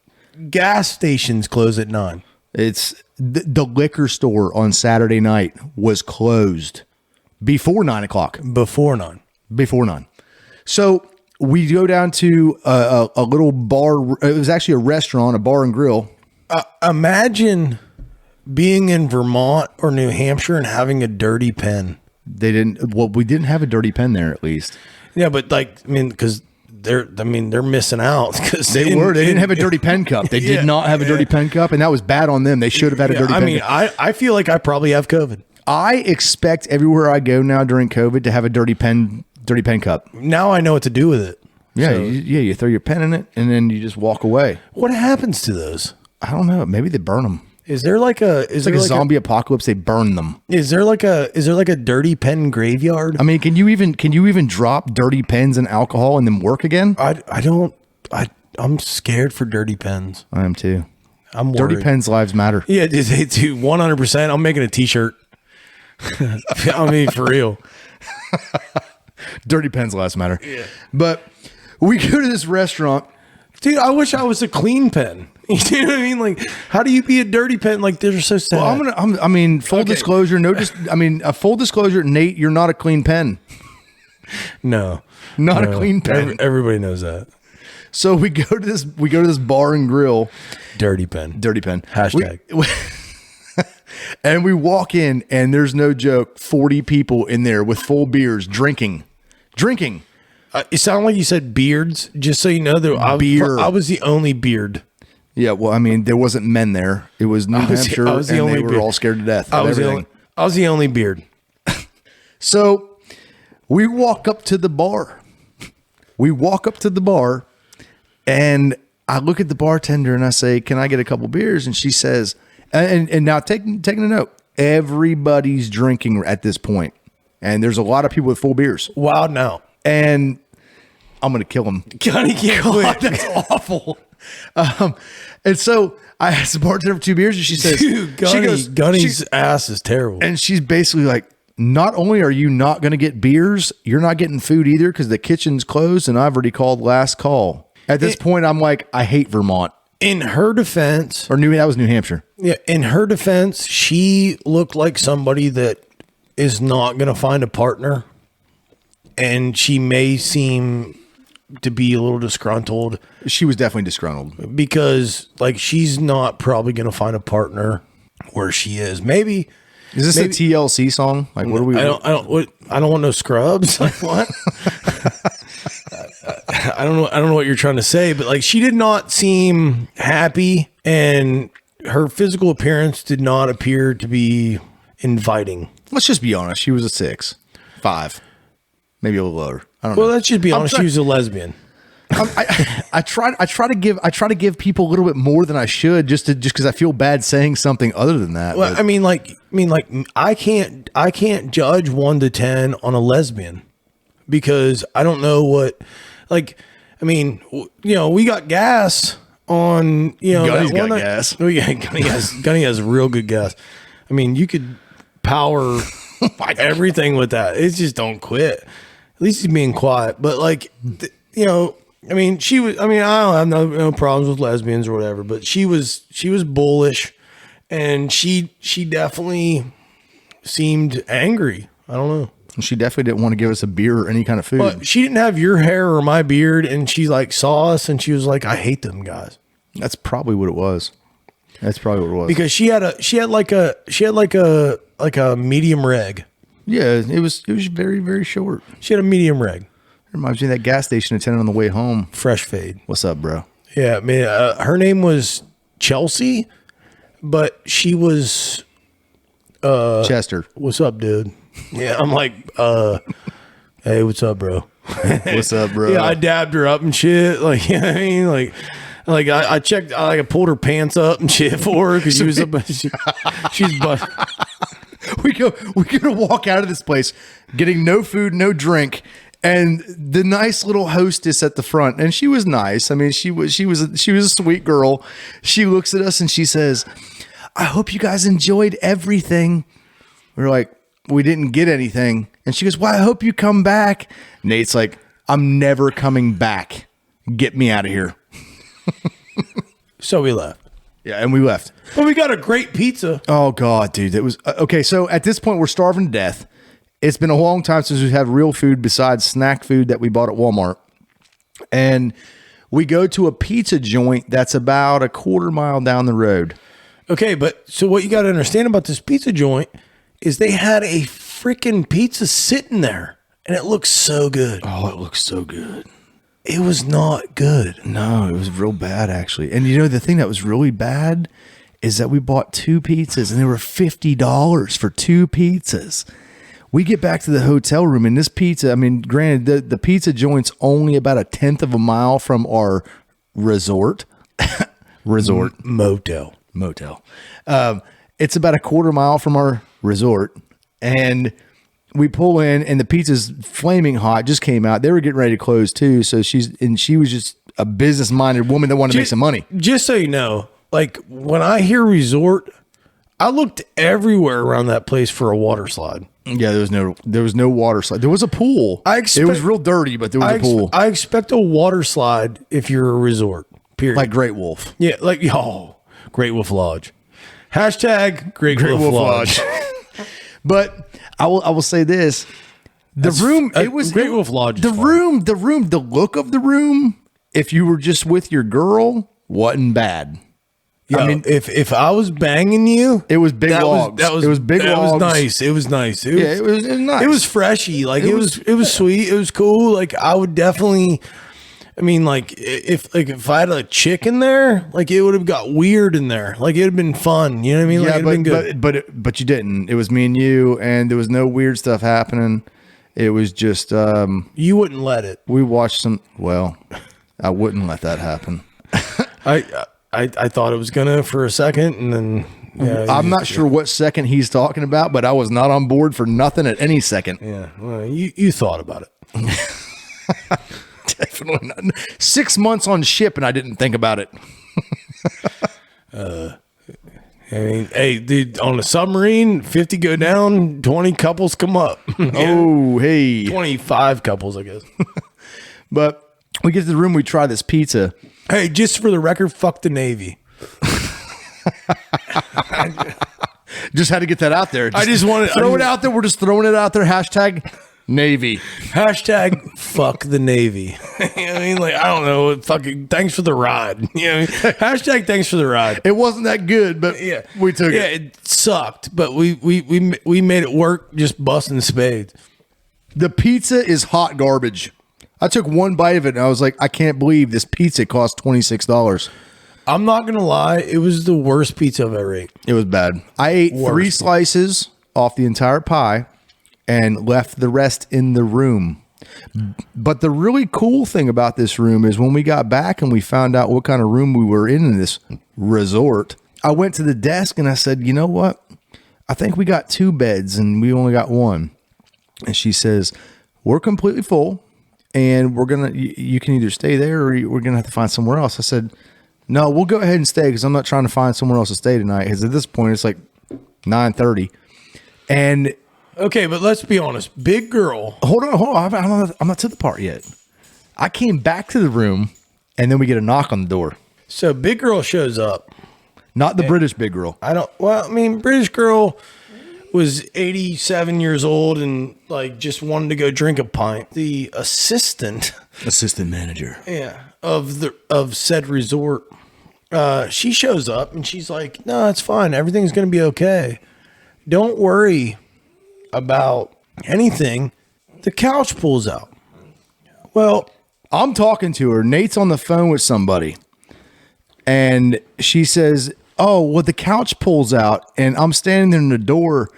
Gas stations close at 9. It's the liquor store on Saturday night was closed before 9 o'clock. Before 9. So we go down to a little bar. It was actually a restaurant, a bar and grill. Imagine being in Vermont or New Hampshire and having a dirty pen. We didn't have a dirty pen there, at least. Yeah, but because they're missing out because they didn't have a dirty pen cup. They did not have a dirty pen cup, and that was bad on them. They should have had a dirty pen cup. I feel like I probably have COVID. I expect everywhere I go now during COVID to have a dirty pen cup. Now I know what to do with it. Yeah, you throw your pen in it, and then you just walk away. What happens to those? I don't know. Maybe they burn them. Is there like a zombie apocalypse? They burn them. Is there like a dirty pen graveyard? I mean, can you even drop dirty pens in alcohol and then work again? I'm scared for dirty pens. I am too. I'm worried. Dirty pens lives matter. Yeah, they do 100%. I'm making a t-shirt. I mean, for real. Dirty pens lives matter. Yeah. But we go to this restaurant. Dude, I wish I was a clean pen. You know what I mean? Like, how do you be a dirty pen? Like, they're so sad. Well, full disclosure. Full disclosure, Nate, you're not a clean pen. No, not a clean pen. Everybody knows that. So we go to this bar and grill. Dirty pen. Hashtag. And we walk in, and there's no joke, 40 people in there with full beers drinking. It sounded like you said beards. Just so you know, I was the only beard. Yeah, well, I mean, there wasn't men there. It was New Hampshire, and they were all scared to death. I was the only beard. So we walk up to the bar. And I look at the bartender and I say, "Can I get a couple beers?" And she says, and now taking a note, everybody's drinking at this point, and there's a lot of people with full beers. Wow, now. And I'm going to kill him. God, he can't quit. That's awful. And so I asked the bartender for 2 beers, and she says, Dude, Gunny's ass is terrible. And she's basically like, not only are you not going to get beers, you're not getting food either because the kitchen's closed, and I've already called last call. At this point, I'm like, I hate Vermont. In her defense... that was New Hampshire. Yeah, in her defense, she looked like somebody that is not going to find a partner. And she may seem to be a little disgruntled. She was definitely disgruntled. Because, like, she's not probably going to find a partner where she is. Maybe... Is this a TLC song? Like, what are we... I don't want no scrubs. Like, what? I don't know what you're trying to say, but, like, she did not seem happy, and her physical appearance did not appear to be inviting. Let's just be honest. She was a 6, 5. Maybe a little lower. I don't know. Well, let's just be honest. She was a lesbian. I try to give people a little bit more than I should just because I feel bad saying something other than that. Well, I can't judge 1 to 10 on a lesbian because I don't know what, like, I mean, you know, we got gas on, Gunny's that one got night- gas. Oh yeah, Gunny has real good gas. I mean, you could power everything with that. It just don't quit. At least he's being quiet. But like, I mean, she was. I mean, I don't have no problems with lesbians or whatever. But she was bullish, and she definitely seemed angry. I don't know. She definitely didn't want to give us a beer or any kind of food. But she didn't have your hair or my beard, and she like saw us, and she was like, "I hate them guys." That's probably what it was. Because she had like a medium reg. Yeah, it was very, very short. She had a medium reg, Reminds me of that gas station attendant on the way home. fresh fade. What's up, bro? Yeah, man. Her name was Chelsea, but she was Chester. "What's up, dude?" Yeah, I'm like, "Hey, what's up, bro?" What's up, bro? Yeah, I dabbed her up and shit. Like, you know what I mean? Like I checked, I pulled her pants up and shit for her because she was she's but We're gonna walk out of this place getting no food, no drink, and the nice little hostess at the front, and she was nice. I mean, she was a sweet girl. She looks at us and she says, "I hope you guys enjoyed everything." We're like, "We didn't get anything," and she goes, "Well, I hope you come back." Nate's like, "I'm never coming back. Get me out of here." so we left. Yeah, and we left. But we got a great pizza. Oh God, dude, it was okay. So at this point, we're starving to death. It's been a long time since we've had real food besides snack food that we bought at Walmart, and we go to a pizza joint that's about a quarter mile down the road. Okay, but so what you got to understand about this pizza joint is they had a freaking pizza sitting there, and it looks so good. Oh, it looks so good. It was not good. No, it was real bad actually. And the thing that was really bad is that we bought 2 pizzas and they were $50 for 2 pizzas. We get back to the hotel room and this pizza, I mean, granted, the pizza joint's only about a 1/10 of a mile from our motel. It's about a quarter mile from our resort. And we pull in and the pizza's flaming hot, just came out. They were getting ready to close too. So she was just a business minded woman that wanted to make some money. Just so you know, like when I hear resort, I looked everywhere around that place for a water slide. Yeah, there was no water slide. There was a pool. It was real dirty, but there was a pool. I expect a water slide if you're a resort. Period. Like Great Wolf. Yeah, like Great Wolf Lodge. Hashtag Great Wolf Lodge. But I will say this: the room. It was Great Wolf Lodge. The room. The look of the room. If you were just with your girl, wasn't bad. I mean, if I was banging you, it was big logs. It was big logs. It was nice. It was nice. It was nice. It was freshy. Like it was sweet. It was cool. Like I would definitely. I mean, like if I had a chick in there, like it would have got weird in there. Like it'd have been fun. You know what I mean? Like, Yeah, it'd been good. but you didn't. It was me and you, and there was no weird stuff happening. It was just You wouldn't let it. we watched some. Well, I wouldn't let that happen. I thought it was gonna for a second, and then I'm not sure what second he's talking about, but I was not on board for nothing at any second. Yeah, well, you thought about it. Definitely not. 6 months on ship, and I didn't think about it. I mean, hey, dude, on a submarine, 50 go down, 20 couples come up. Oh, hey. 25 couples, I guess. But we get to the room, we try this pizza. Hey, just for the record, fuck the Navy. Just had to get that out there. I just wanted- throw it out there. We're just throwing it out there. Hashtag Navy. Hashtag fuck the Navy. You know what I mean? Like, I don't know. Fucking thanks for the ride. You know what I mean? Hashtag thanks for the ride. It wasn't that good, but Yeah, we took yeah, it. it sucked, but we made it work just busting spades. The pizza is hot garbage. I took one bite of it and I was like, I can't believe this pizza cost $26. I'm not gonna lie, it was the worst pizza I've ever ate. It was bad. I ate 3 slices off the entire pie and left the rest in the room. But the really cool thing about this room is when we got back and we found out what kind of room we were in this resort, I went to the desk and I said, you know what? I think we got 2 beds and we only got 1. And she says, we're completely full and you can either stay there or we're going to have to find somewhere else. I said, No, we'll go ahead and stay because I'm not trying to find somewhere else to stay tonight. Because at this point, it's like 9:30. And Okay, but let's be honest. Big girl. hold on. I'm not to the part yet. I came back to the room, and then we get a knock on the door. So big girl shows up. Not the British big girl. British girl was 87 years old and like just wanted to go drink a pint. The assistant manager. Yeah. Of said resort. She shows up and she's like, no, it's fine. Everything's going to be okay. Don't worry about anything. The couch pulls out. Well, I'm talking to her. Nate's on the phone with somebody. And she says, oh, well, the couch pulls out. And I'm standing there in the door.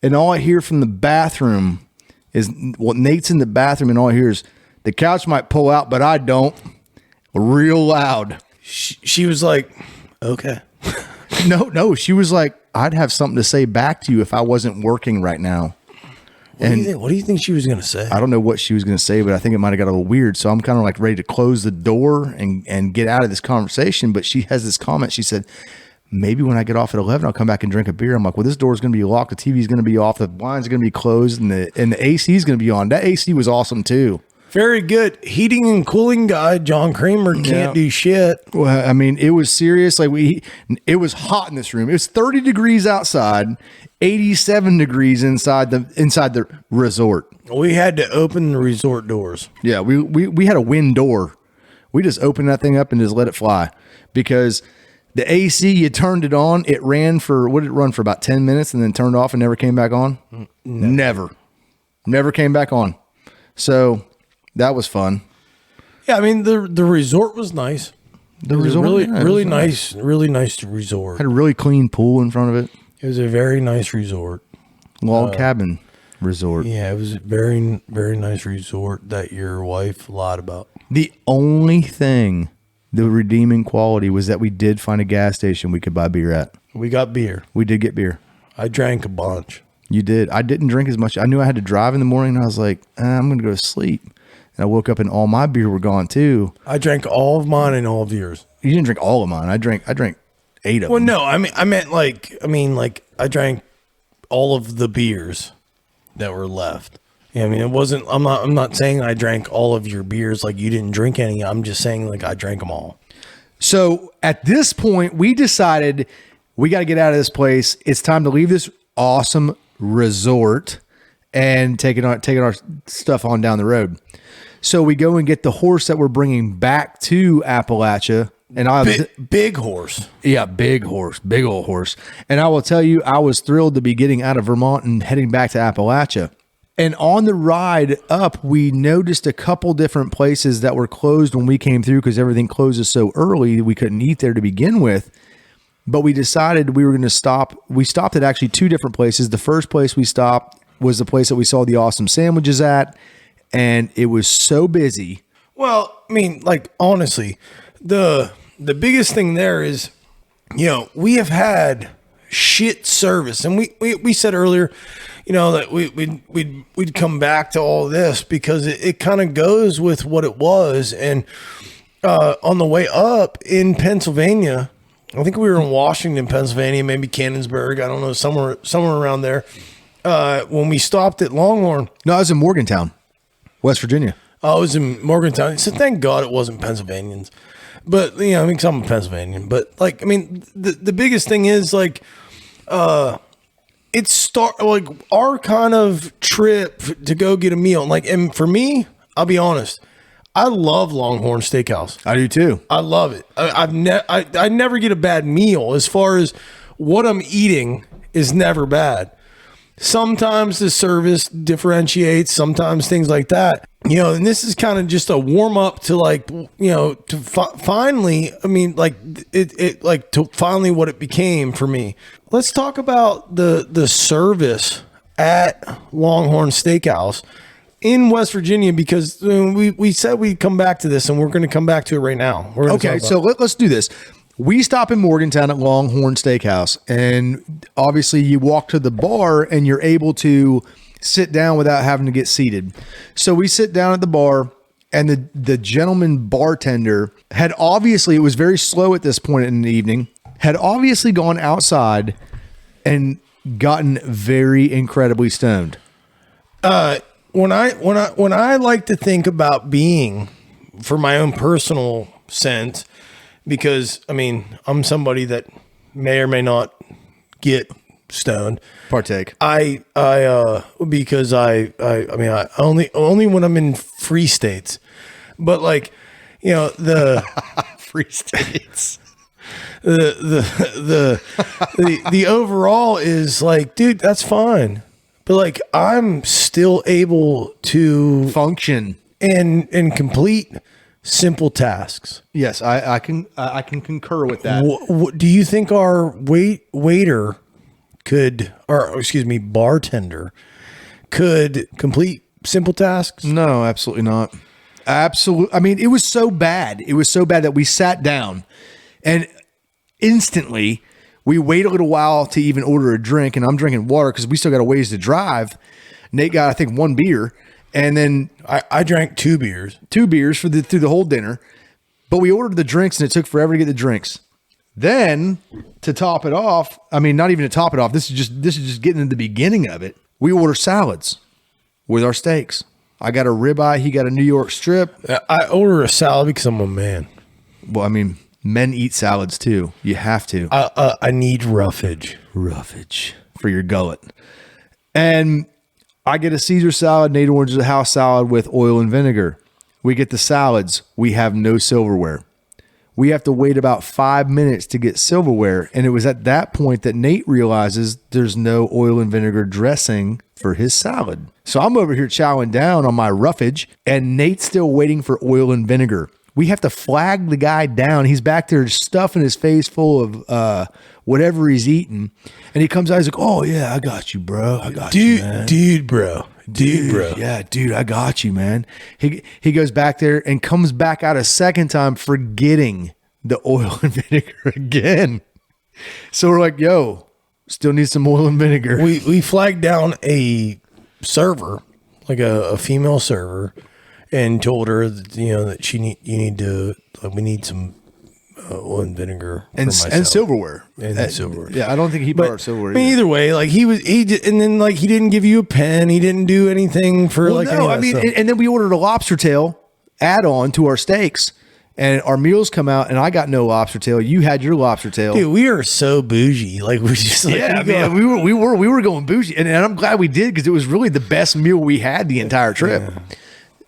And all I hear from the bathroom is, well, Nate's in the bathroom. And all I hear is, the couch might pull out, but I don't. Real loud. She was like, okay. No. She was like, I'd have something to say back to you if I wasn't working right now. What do you think she was going to say? I don't know what she was going to say, but I think it might have got a little weird. So I'm kind of like ready to close the door and get out of this conversation. But she has this comment. She said, maybe when I get off at 11, I'll come back and drink a beer. I'm like, well, this door is going to be locked. The TV is going to be off. The blinds are going to be closed and the AC is going to be on. That AC was awesome too. Very good. Heating and cooling guy, John Kramer, can't do shit. Well, I mean, it was serious. Like it was hot in this room. It was 30 degrees outside, 87 degrees inside the resort. We had to open the resort doors. Yeah, we had a wind door. We just opened that thing up and just let it fly because the AC, you turned it on. It ran for, what did it run for, about 10 minutes and then turned off and never came back on? Never came back on. So that was fun. Yeah, I mean, the resort was nice. The resort, really nice resort. Had a really clean pool in front of it. It was a very nice resort. Log cabin resort. Yeah, it was a very, very nice resort that your wife lied about. The only thing, the redeeming quality, was that we did find a gas station we could buy beer at. We got beer. We did get beer. I drank a bunch. You did. I didn't drink as much. I knew I had to drive in the morning, and I was like, I'm going to go to sleep. And I woke up and all my beer were gone too. I drank all of mine and all of yours. You didn't drink all of mine. I drank 8 of them. Well, no, I meant I drank all of the beers that were left. Yeah, I mean, it wasn't. I'm not saying I drank all of your beers like you didn't drink any. I'm just saying like I drank them all. So at this point, we decided we got to get out of this place. It's time to leave this awesome resort and taking our stuff on down the road. So we go and get the horse that we're bringing back to Appalachia. And big horse. Yeah, big horse, big old horse. And I will tell you, I was thrilled to be getting out of Vermont and heading back to Appalachia. And on the ride up, we noticed a couple different places that were closed when we came through because everything closes so early we couldn't eat there to begin with. But we decided we were going to stop. We stopped at actually 2 different places. The first place we stopped was the place that we saw the awesome sandwiches at. And it was so busy. Well, I mean, like, honestly, the biggest thing there is, you know, we have had shit service. And we said earlier, you know, that we'd come back to all this because it kind of goes with what it was. And on the way up in Pennsylvania, I think we were in Washington, Pennsylvania, maybe Cannonsburg. I don't know, somewhere around there. When we stopped at Longhorn. No, I was in Morgantown, West Virginia. I was in Morgantown. So thank God it wasn't Pennsylvanians. But, you know, I mean, 'cause I'm a Pennsylvanian. But, like, I mean, the biggest thing is, like, our kind of trip to go get a meal. Like, and for me, I'll be honest, I love Longhorn Steakhouse. I do too. I love it. I never get a bad meal. As far as what I'm eating is never bad. Sometimes the service differentiates, sometimes things like that, you know, and this is kind of just a warm up to, like, you know, to finally, I mean, like to finally what it became for me. Let's talk about the service at Longhorn Steakhouse in West Virginia, because we said we'd come back to this and we're going to come back to it right now. Okay. So let's do this. We stop in Morgantown at Longhorn Steakhouse, and obviously you walk to the bar and you're able to sit down without having to get seated. So we sit down at the bar and the gentleman bartender had obviously, it was very slow at this point in the evening, had obviously gone outside and gotten very incredibly stoned. When I like to think about being, for my own personal sense, because I mean, I'm somebody that may or may not get stoned. Partake. Because I mean, I only when I'm in free states, but like, you know, the Free states. the overall is like, dude, that's fine. But like, I'm still able to Function. and complete simple tasks. Yes, I can concur with that. What do you think our waiter could, or excuse me, bartender could complete simple tasks? No, absolutely not. Absolutely. I mean, it was so bad. It was so bad that we sat down and instantly we wait a little while to even order a drink. And I'm drinking water because we still got a ways to drive. Nate got, I think, 1 beer. And then I drank 2 beers. 2 beers through the whole dinner. But we ordered the drinks and it took forever to get the drinks. Then to top it off, I mean, not even to top it off. This is just getting to the beginning of it. We order salads with our steaks. I got a ribeye. He got a New York strip. I order a salad because I'm a man. Well, I mean, men eat salads too. You have to. I need roughage. Roughage for your gullet. And I get a Caesar salad. Nate orders a house salad with oil and vinegar. We get the salads. We have no silverware. We have to wait about 5 minutes to get silverware. And it was at that point that Nate realizes there's no oil and vinegar dressing for his salad. So I'm over here chowing down on my roughage, and Nate's still waiting for oil and vinegar. We have to flag the guy down. He's back there stuffing his face full of whatever he's eating. And he comes out, he's like, "Oh, yeah, I got you, bro. I got you, man. Dude, bro. Yeah, dude, I got you, man." He goes back there and comes back out a second time, forgetting the oil and vinegar again. So we're like, "Yo, still need some oil and vinegar." We flagged down a server, like a female server, and told her that, you know, that we need some oil and vinegar and silverware. And silverware. Yeah, I don't think he brought our silverware. I mean, either way, like he then like he didn't give you a pen. He didn't do anything for any of that stuff. And then we ordered a lobster tail add-on to our steaks, and our meals come out, and I got no lobster tail. You had your lobster tail. Dude, we are so bougie. Like we're just like, yeah, man, we were going bougie, and I'm glad we did because it was really the best meal we had the entire trip. Yeah.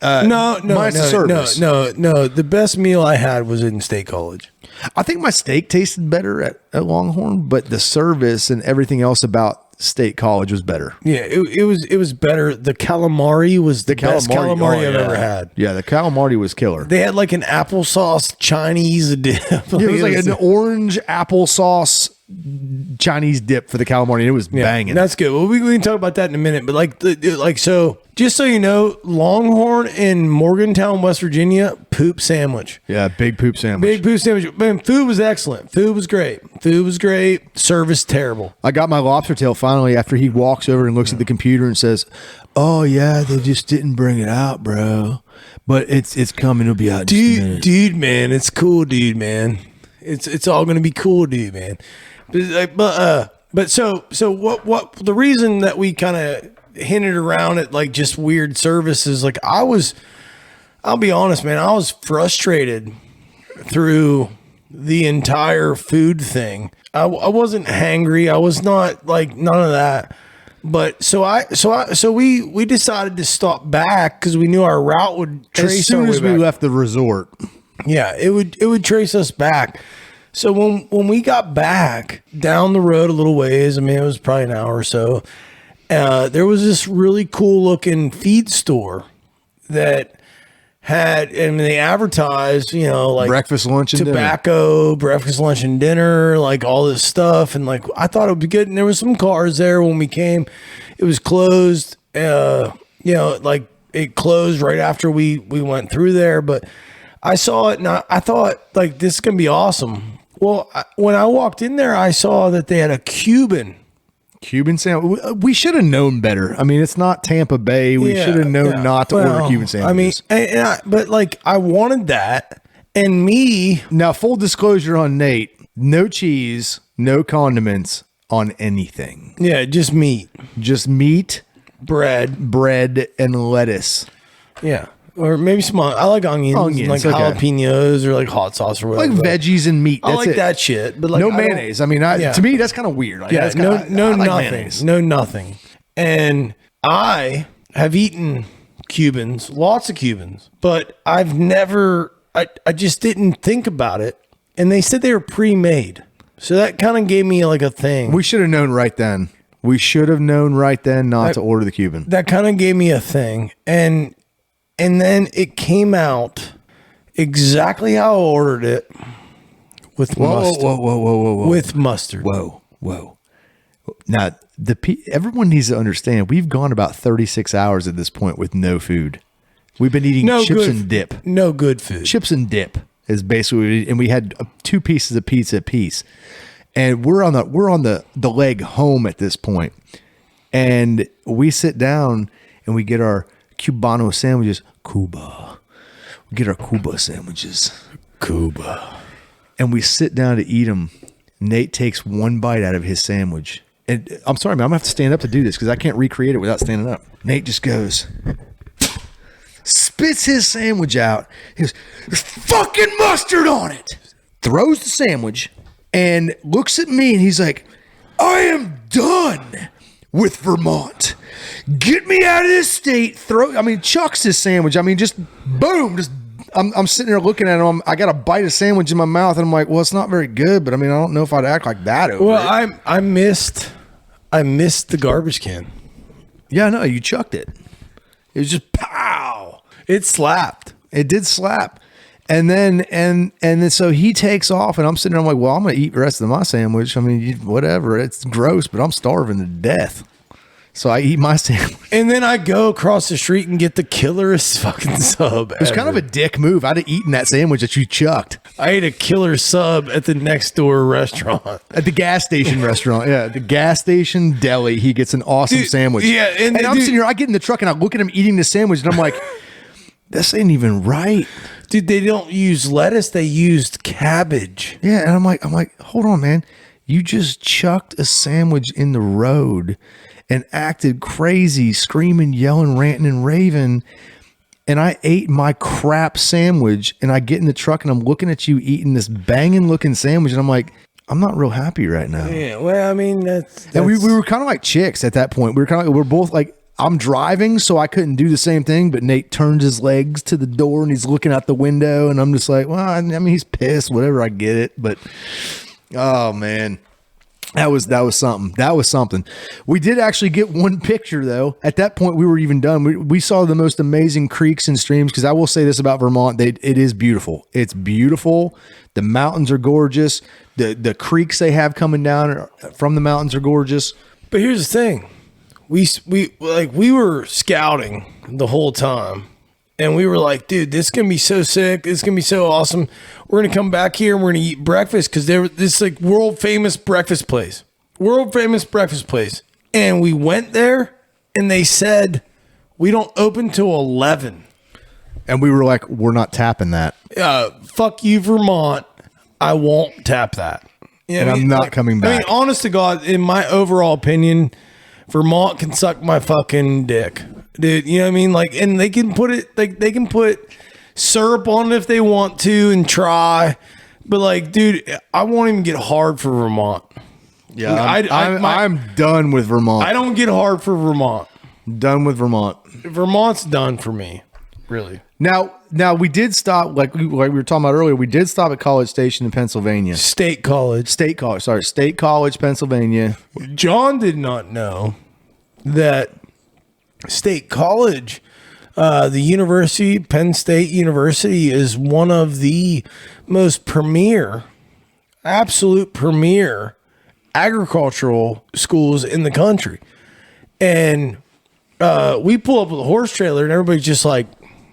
No. The best meal I had was in State College. I think my steak tasted better at Longhorn, but the service and everything else about State College was better. Yeah, it was better. The calamari was the best calamari I've ever had. Yeah, the calamari was killer. They had like an applesauce Chinese dip. It was like an orange applesauce Chinese dip for the calamari, and it was banging. That's good. Well, we can talk about that in a minute. But so just so you know, Longhorn in Morgantown, West Virginia, poop sandwich. Yeah, big poop sandwich. Big poop sandwich. Man, food was excellent. Food was great. Service terrible. I got my lobster tail finally after he walks over and looks at the computer and says, "Oh yeah, they just didn't bring it out, bro. But it's coming. It'll be out." Dude, man, it's cool, dude, man. It's all gonna be cool, dude, man. But so what the reason that we kind of hinted around at like just weird services, like I'll be honest, man, I was frustrated through the entire food thing. I wasn't hangry. I was not like none of that. But so we decided to stop back because we knew our route would trace as soon as we left the resort. Yeah, it would trace us back. So when we got back down the road a little ways, I mean, it was probably an hour or so, there was this really cool looking feed store that had, and they advertised, you know, like breakfast, lunch, and tobacco, breakfast, lunch, and dinner, like all this stuff. And like, I thought it would be good. And there was some cars there when we came. It was closed, you know, like it closed right after we went through there. But I saw it and I thought like, this is going to be awesome. Well, when I walked in there, I saw that they had a Cuban Cuban sandwich. We should have known better. I mean, it's not Tampa Bay. We should have known not to order Cuban sandwiches. I mean, but like I wanted that, and me. Now, full disclosure on Nate: no cheese, no condiments on anything. Yeah, just meat, just meat, bread, and lettuce. Yeah. Or maybe some. I like onions like jalapenos or like hot sauce or whatever. Like veggies and meat. I like that shit. But like no mayonnaise. I mean, to me, that's kind of weird. Like, yeah, no like nothing. Mayonnaise. No nothing. And I have eaten Cubans, lots of Cubans, but I've never. I just didn't think about it. And they said they were pre-made, so that kind of gave me like a thing. We should have known right then. Not to order the Cuban. That kind of gave me a thing, and then it came out exactly how I ordered it with mustard. Whoa. With mustard. Whoa. Now, everyone needs to understand, we've gone about 36 hours at this point with no food. We've been eating chips and dip. No good food. Chips and dip is basically, and we had 2 pieces of pizza apiece. And we're on the leg home at this point. And we sit down and we get our Cubano sandwiches. Cuba. We get our Cuba sandwiches. Cuba. And we sit down to eat them. Nate takes one bite out of his sandwich. And I'm sorry, man, I'm going to have to stand up to do this because I can't recreate it without standing up. Nate just goes, spits his sandwich out. He goes, there's fucking mustard on it. Throws the sandwich and looks at me and he's like, I am done with Vermont. Get me out of this state. Chucks his sandwich. I mean, just boom. I'm sitting there looking at him. I got a bite of sandwich in my mouth, and I'm like, well, it's not very good, but I mean, I don't know if I'd act like that over it. I missed the garbage can. Yeah, no, you chucked it. It was just pow. It slapped. It did slap. And then so he takes off, and I'm sitting there. I'm like, well, I'm going to eat the rest of my sandwich. I mean, whatever. It's gross, but I'm starving to death. So I eat my sandwich. And then I go across the street and get the killerest fucking sub. It was kind of a dick move. I'd have eaten that sandwich that you chucked. I ate a killer sub at the next door restaurant. At the gas station restaurant. Yeah, the gas station deli. He gets an awesome sandwich. Yeah. And I'm sitting here, I get in the truck and I look at him eating the sandwich and I'm like, this ain't even right. Dude, they don't use lettuce. They used cabbage. Yeah. And I'm like, hold on, man. You just chucked a sandwich in the road and acted crazy, screaming, yelling, ranting, and raving. And I ate my crap sandwich, and I get in the truck, and I'm looking at you eating this banging-looking sandwich, and I'm like, I'm not real happy right now. Yeah, well, I mean, that's... And we were kind of like chicks at that point. We're both like, I'm driving, so I couldn't do the same thing, but Nate turns his legs to the door, and he's looking out the window, and I'm just like, well, I mean, he's pissed, whatever, I get it, but, oh, man. That was something. That was something. We did actually get one picture, though. At that point, we were even done. We saw the most amazing creeks and streams, because I will say this about Vermont. It is beautiful. It's beautiful. The mountains are gorgeous. The creeks they have coming down from the mountains are gorgeous. But here's the thing. We were scouting the whole time. And we were like, dude, this is going to be so sick. This is going to be so awesome. We're going to come back here and we're going to eat breakfast because this like world famous breakfast place. And we went there and they said, we don't open till 11. And we were like, we're not tapping that. Fuck you, Vermont. I won't tap that. You know and I'm not coming back. I mean, honest to God, in my overall opinion, Vermont can suck my fucking dick. Dude, you know what I mean? Like, and they can put it, like, they can put syrup on it if they want to and try. But, like, dude, I won't even get hard for Vermont. Yeah, I'm done with Vermont. I don't get hard for Vermont. Done with Vermont. Vermont's done for me, really. Now we did stop, like we were talking about earlier, we did stop at College Station in Pennsylvania. State College, Pennsylvania. John did not know that State College, the university, Penn State University, is one of the most absolute premier agricultural schools in the country. And we pull up with a horse trailer and everybody's just like,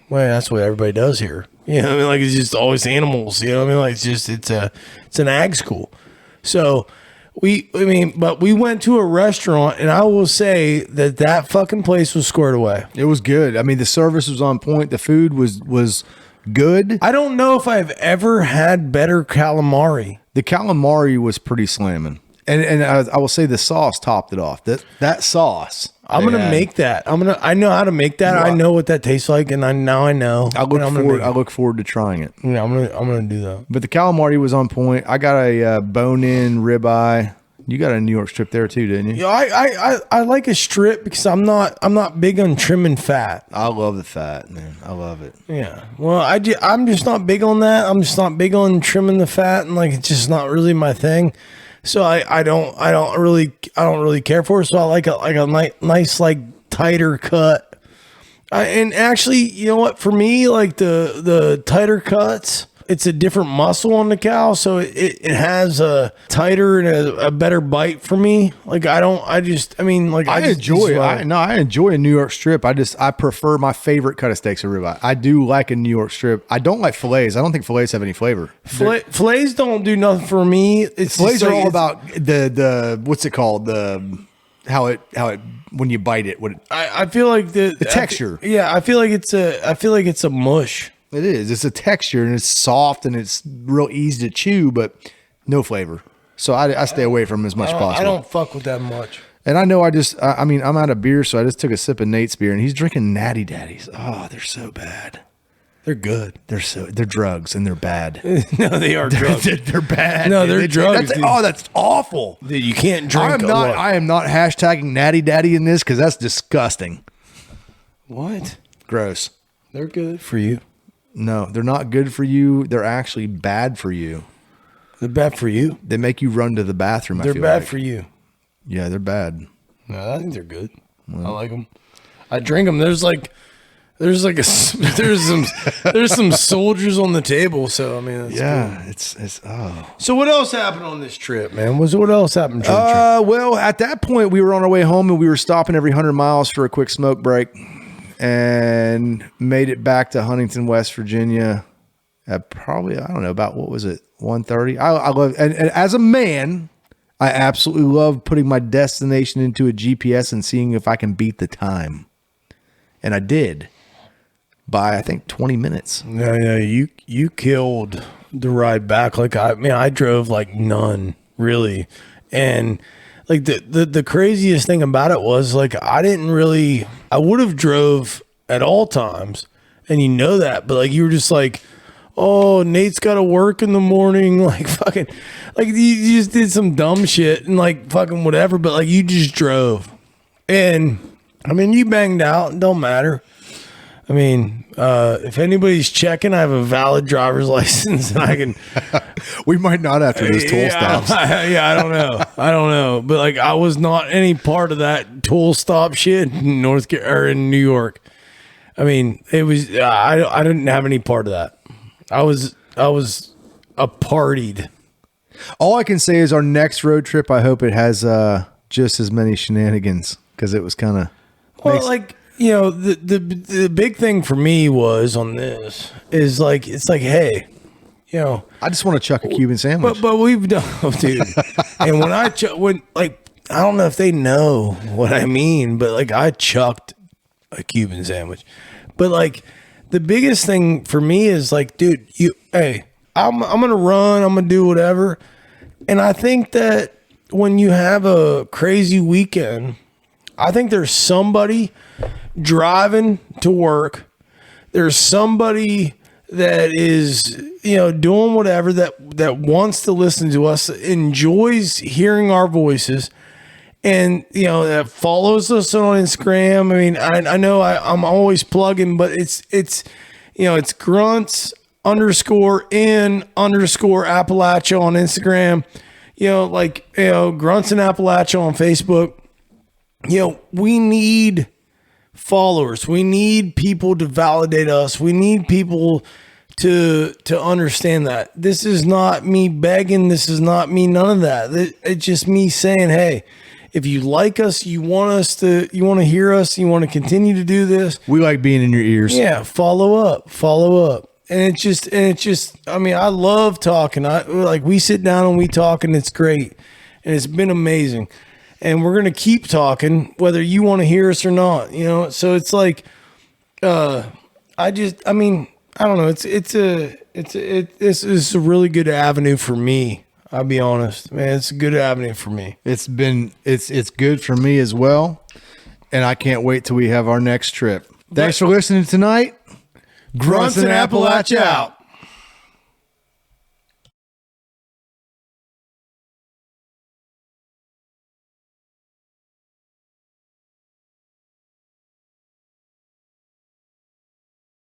well, that's what everybody does here. You know what I mean? Like, it's just always animals. You know what I mean? Like, it's an ag school. So But we went to a restaurant, and I will say that fucking place was squared away. It was good. I mean, the service was on point. The food was good. I don't know if I've ever had better calamari. The calamari was pretty slamming. And I will say the sauce topped it off. That sauce. I'm gonna make that. I know how to make that. I know what that tastes like, and I know. I look forward to trying it. Yeah, I'm gonna do that. But the calamari was on point. I got a bone-in ribeye. You got a New York strip there too, didn't you? Yeah, I like a strip because I'm not big on trimming fat. I love the fat, man. I love it. Yeah. Well, I'm just not big on that. I'm just not big on trimming the fat, and like it's just not really my thing. So I don't really care for it. So I like a nice like tighter cut. And actually, you know what? For me, like the tighter cuts, it's a different muscle on the cow, so it has a tighter and a better bite for me. Like I enjoy a New York strip. I prefer my favorite cut of steaks of ribeye. I do like a New York strip. I don't like fillets. I don't think fillets have any flavor. Fillets don't do nothing for me. Fillets are all about the what's it called, how it when you bite it. I feel like the texture. I feel like it's a mush. It is. It's a texture, and it's soft, and it's real easy to chew, but no flavor. So I stay away from them as much as possible. I don't fuck with that much. And I know I'm out of beer, so I just took a sip of Nate's beer, and he's drinking Natty Daddies. Oh, they're so bad. They're good. They're drugs, and they're bad. No, they are drugs. They're bad. No, they're drugs. That's awful. Dude, you can't drink. I am not hashtagging Natty Daddy in this because that's disgusting. What? Gross. They're good for you. No, they're not good for you. They're actually bad for you. They're bad for you? They make you run to the bathroom. They're bad for you. Yeah, they're bad. No, I think they're good. I like them. I drink them. There's some soldiers on the table. So I mean, that's it's oh. So what else happened on this trip, man? What else happened? Well, at that point, we were on our way home, and we were stopping every 100 miles for a quick smoke break. And made it back to Huntington, West Virginia at probably, I don't know, about, what was it, 1:30? I love, and as a man, I absolutely love putting my destination into a GPS and seeing if I can beat the time. And I did by, I think, 20 minutes. Yeah, you killed the ride back. Like I drove like none, really. And like the craziest thing about it was like I would have drove at all times, and you know that, but like you were just like, oh, Nate's got to work in the morning, like fucking, like you just did some dumb shit and like fucking whatever, but like you just drove, and I mean you banged out, don't matter. I mean, if anybody's checking, I have a valid driver's license, and I can. We might not after those toll stops. I don't know, but like I was not any part of that toll stop shit in in New York. I mean, it was. I didn't have any part of that. I was a partied. All I can say is our next road trip, I hope it has just as many shenanigans, because it was kind of like. You know, the big thing for me was on this is like, it's like, hey, you know, I just want to chuck a Cuban sandwich. But we've done, dude. And when I don't know if they know what I mean, but like I chucked a Cuban sandwich. But like the biggest thing for me is like, dude, I'm gonna run, I'm gonna do whatever. And I think that when you have a crazy weekend, I think there's somebody driving to work. There's somebody that is, you know, doing whatever that wants to listen to us, enjoys hearing our voices, and, you know, that follows us on Instagram. I mean, I know I'm always plugging, but it's, you know, it's Grunts _in _Appalachia on Instagram, you know, like, you know, Grunts in Appalachia on Facebook. You know, we need followers. We need people to validate us. We need people to understand that this is not me begging. This is not me. None of that. It's just me saying, hey, if you like us, you want to hear us, you want to continue to do this. We like being in your ears. Yeah. Follow up. And it's just, I mean, I love talking. We sit down and we talk, and it's great. and it's been amazing. And we're gonna keep talking, whether you want to hear us or not. You know, so it's like, I mean, I don't know. This is a really good avenue for me. I'll be honest, man. It's a good avenue for me. It's good for me as well, and I can't wait till we have our next trip. Thanks for listening tonight. Grunts and Appalachia out.